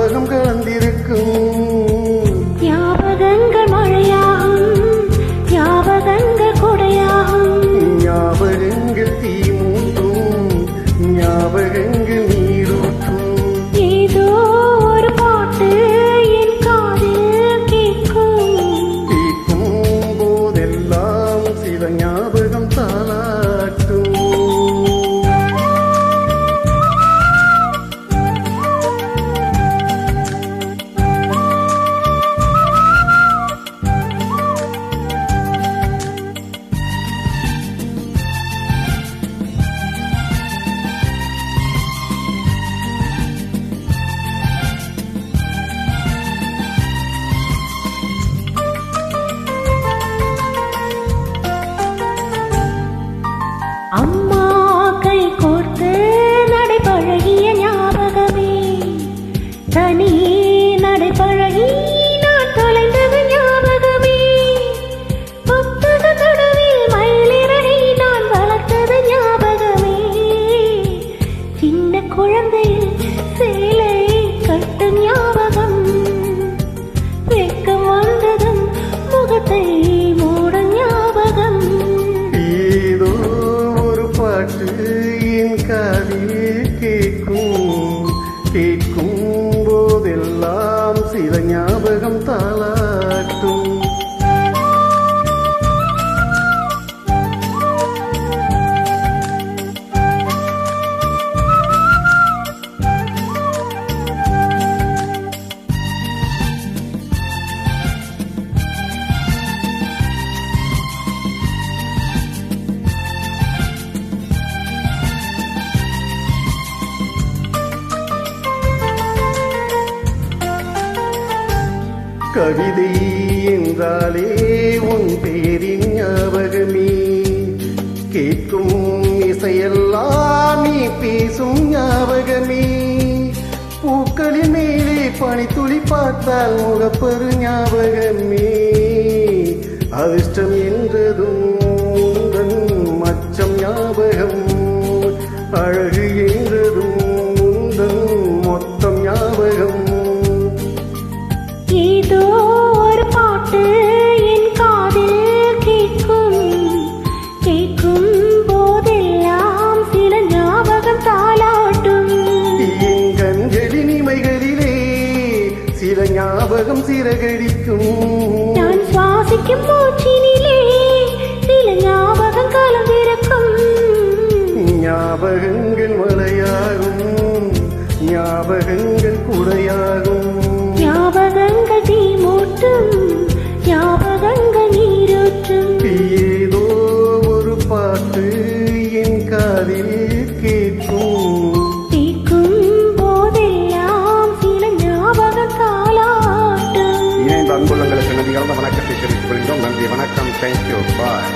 ஞாபகம் கலந்திருக்கும். ஞாபகங்கள் மழையாகும், ஞாபகங்கள் கொடையாகும். ஞாபகங்கள் தீ மூட்டும், ஞாபகங்கள் நீரூற்றும். ஏதோ ஒரு பாட்டு என் காதில் கேட்கும். கேட்கும் போதெல்லாம் சில ஞாபகம் தாளாட்டும். அம்மா கை கோர்த்து நடைபழகிய ஞாபகமே, தனி நடைபழகி நான் தொலைந்தது ஞாபகமே. புத்தக தொடுவில் மயிலிறகை நான் வளர்த்தது ஞாபகமே. சின்ன குழந்தையில் சேலை கட்டும் ஞாபகம், வெட்கம் வந்ததும் முகத்தை மூட ஞாபகம். ஏதோ ஒரு பாட்டு என் காதில் கேட்கும். கேட்கும் போதெல்லாம் சில ஞாபகம் தாளாட்டும். கவிதை என்றாலே உன் பேரின் ஞாபகமே. கேட்கும் இசையெல்லாம் நீ பேசும் ஞாபகமே. பூக்களின் மேலே பனித்துளி பார்த்தால் முகப்பரு ஞாபகமே. அதிர்ஷ்டம் என்றதும் உந்தன் மச்சம் ஞாபகம், அழகு என்றதும் உந்தன் மொத்தம் ஞாபகம். ஏதோ ஒரு பாட்டு என் காதில் கேட்கும். கேட்கும் போதெல்லாம் சில ஞாபகம் தாளாட்டும். என் கண்களின் இமைகளிலே சில ஞாபகம் சிறகடிக்கும். நான் சுவாசிக்கும் மூச்சினிலே சில ஞாபகம் கலந்திருக்கும். ஞாபகங்கள் மழையாகும், ஞாபகங்கள் குடையாகும். ஞாபகங்கள் தீ மூட்டும், ஞாபகங்கள் நீரூற்றும். ஏதோ ஒரு பாட்டு என் காதில் கேட்கும். கேட்கும் போதெல்லாம் சில ஞாபகம் தாளாட்டும். இணைந்த அன்புள்ளங்களுக்கு நன்றி கலந்த வணக்கத்தை தெரிவித்துக் கொள்கிறோம். நன்றி, வணக்கம், தேங்க்யூ, பாய்.